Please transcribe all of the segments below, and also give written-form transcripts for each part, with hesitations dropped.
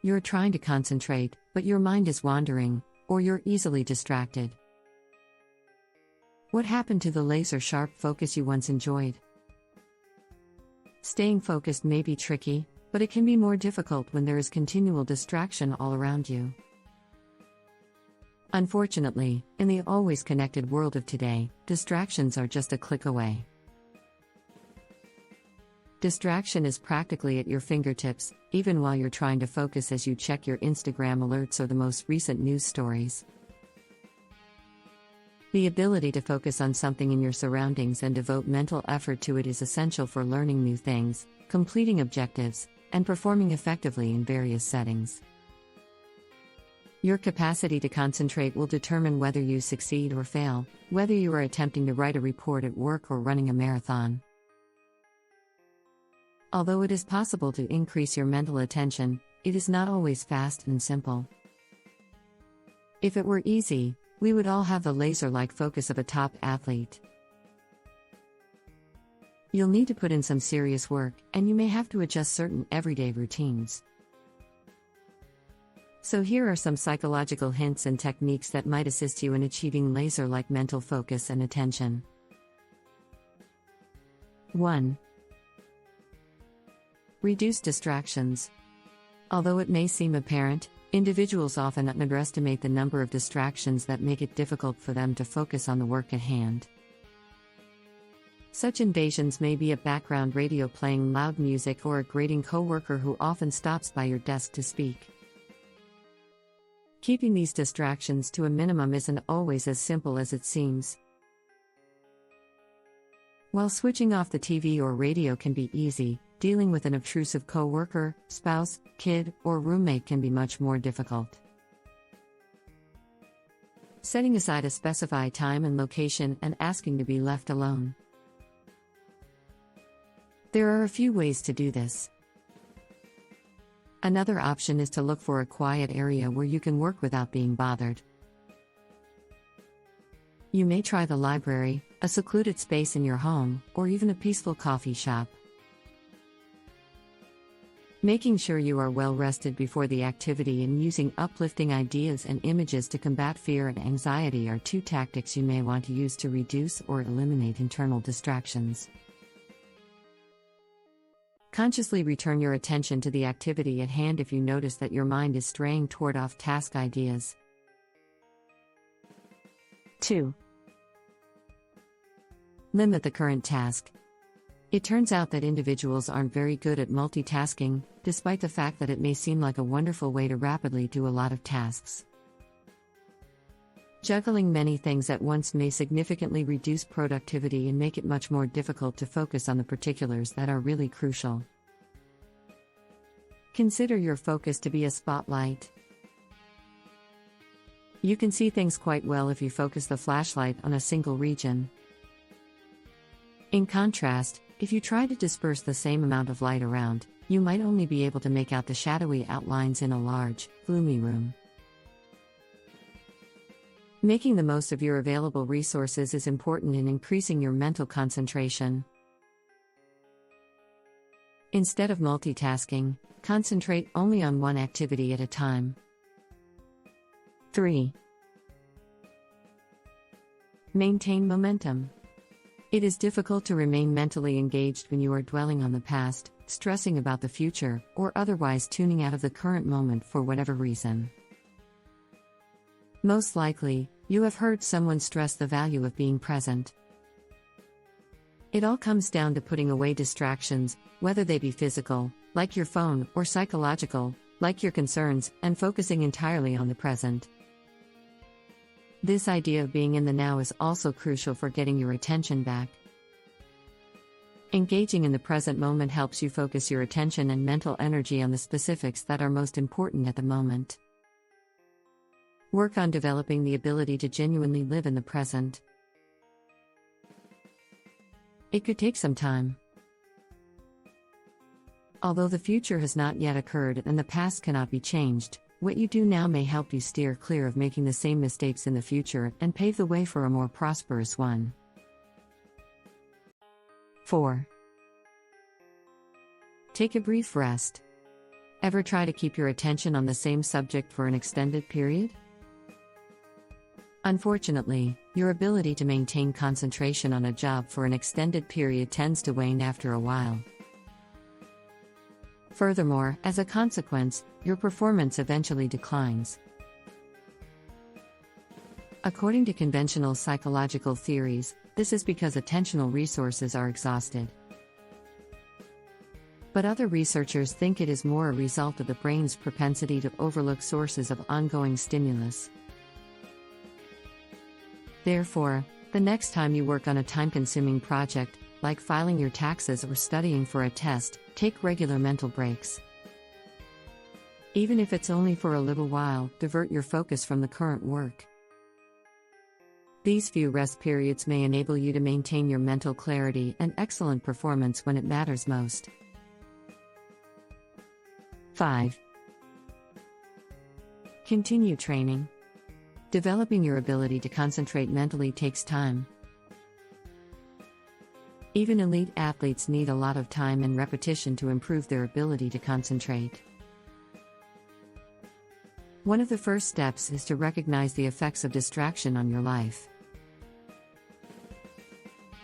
You're trying to concentrate, but your mind is wandering, or you're easily distracted. What happened to the laser-sharp focus you once enjoyed? Staying focused may be tricky, but it can be more difficult when there is continual distraction all around you. Unfortunately, in the always connected world of today, distractions are just a click away. Distraction is practically at your fingertips, even while you're trying to focus as you check your Instagram alerts or the most recent news stories. The ability to focus on something in your surroundings and devote mental effort to it is essential for learning new things, completing objectives, and performing effectively in various settings. Your capacity to concentrate will determine whether you succeed or fail, whether you are attempting to write a report at work or running a marathon. Although it is possible to increase your mental attention, it is not always fast and simple. If it were easy, we would all have the laser-like focus of a top athlete. You'll need to put in some serious work, and you may have to adjust certain everyday routines. So here are some psychological hints and techniques that might assist you in achieving laser-like mental focus and attention. 1. Reduce distractions. Although it may seem apparent, individuals often underestimate the number of distractions that make it difficult for them to focus on the work at hand. Such invasions may be a background radio playing loud music or a grating coworker who often stops by your desk to speak. Keeping these distractions to a minimum isn't always as simple as it seems. While switching off the TV or radio can be easy, dealing with an obtrusive coworker, spouse, kid, or roommate can be much more difficult. Setting aside a specified time and location and asking to be left alone. There are a few ways to do this. Another option is to look for a quiet area where you can work without being bothered. You may try the library, a secluded space in your home, or even a peaceful coffee shop. Making sure you are well rested before the activity and using uplifting ideas and images to combat fear and anxiety are two tactics you may want to use to reduce or eliminate internal distractions. Consciously return your attention to the activity at hand if you notice that your mind is straying toward off-task ideas. 2. Limit the current task. It turns out that individuals aren't very good at multitasking, despite the fact that it may seem like a wonderful way to rapidly do a lot of tasks. Juggling many things at once may significantly reduce productivity and make it much more difficult to focus on the particulars that are really crucial. Consider your focus to be a spotlight. You can see things quite well if you focus the flashlight on a single region. In contrast, if you try to disperse the same amount of light around, you might only be able to make out the shadowy outlines in a large, gloomy room. Making the most of your available resources is important in increasing your mental concentration. Instead of multitasking, concentrate only on one activity at a time. 3. Maintain momentum. It is difficult to remain mentally engaged when you are dwelling on the past, stressing about the future, or otherwise tuning out of the current moment for whatever reason. Most likely, you have heard someone stress the value of being present. It all comes down to putting away distractions, whether they be physical, like your phone, or psychological, like your concerns, and focusing entirely on the present. This idea of being in the now is also crucial for getting your attention back. Engaging in the present moment helps you focus your attention and mental energy on the specifics that are most important at the moment. Work on developing the ability to genuinely live in the present. It could take some time. Although the future has not yet occurred and the past cannot be changed, what you do now may help you steer clear of making the same mistakes in the future and pave the way for a more prosperous one. 4. Take a brief rest. Ever try to keep your attention on the same subject for an extended period? Unfortunately, your ability to maintain concentration on a job for an extended period tends to wane after a while. Furthermore, as a consequence, your performance eventually declines. According to conventional psychological theories, this is because attentional resources are exhausted. But other researchers think it is more a result of the brain's propensity to overlook sources of ongoing stimulus. Therefore, the next time you work on a time-consuming project, like filing your taxes or studying for a test, take regular mental breaks. Even if it's only for a little while, divert your focus from the current work. These few rest periods may enable you to maintain your mental clarity and excellent performance when it matters most. 5. Continue training. Developing your ability to concentrate mentally takes time. Even elite athletes need a lot of time and repetition to improve their ability to concentrate. One of the first steps is to recognize the effects of distraction on your life.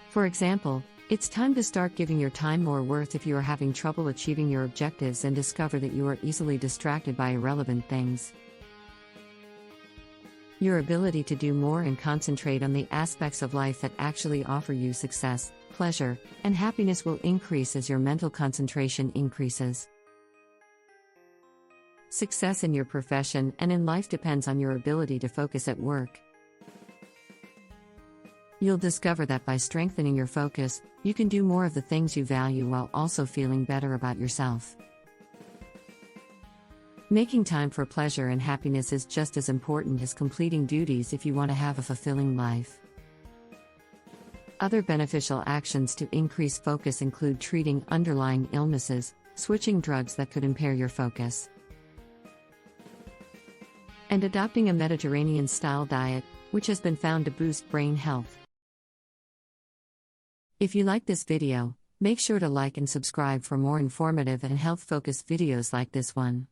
For example, it's time to start giving your time more worth if you are having trouble achieving your objectives and discover that you are easily distracted by irrelevant things. Your ability to do more and concentrate on the aspects of life that actually offer you success, pleasure, and happiness will increase as your mental concentration increases. Success in your profession and in life depends on your ability to focus at work. You'll discover that by strengthening your focus, you can do more of the things you value while also feeling better about yourself. Making time for pleasure and happiness is just as important as completing duties if you want to have a fulfilling life. Other beneficial actions to increase focus include treating underlying illnesses, switching drugs that could impair your focus, and adopting a Mediterranean-style diet, which has been found to boost brain health. If you like this video, make sure to like and subscribe for more informative and health-focused videos like this one.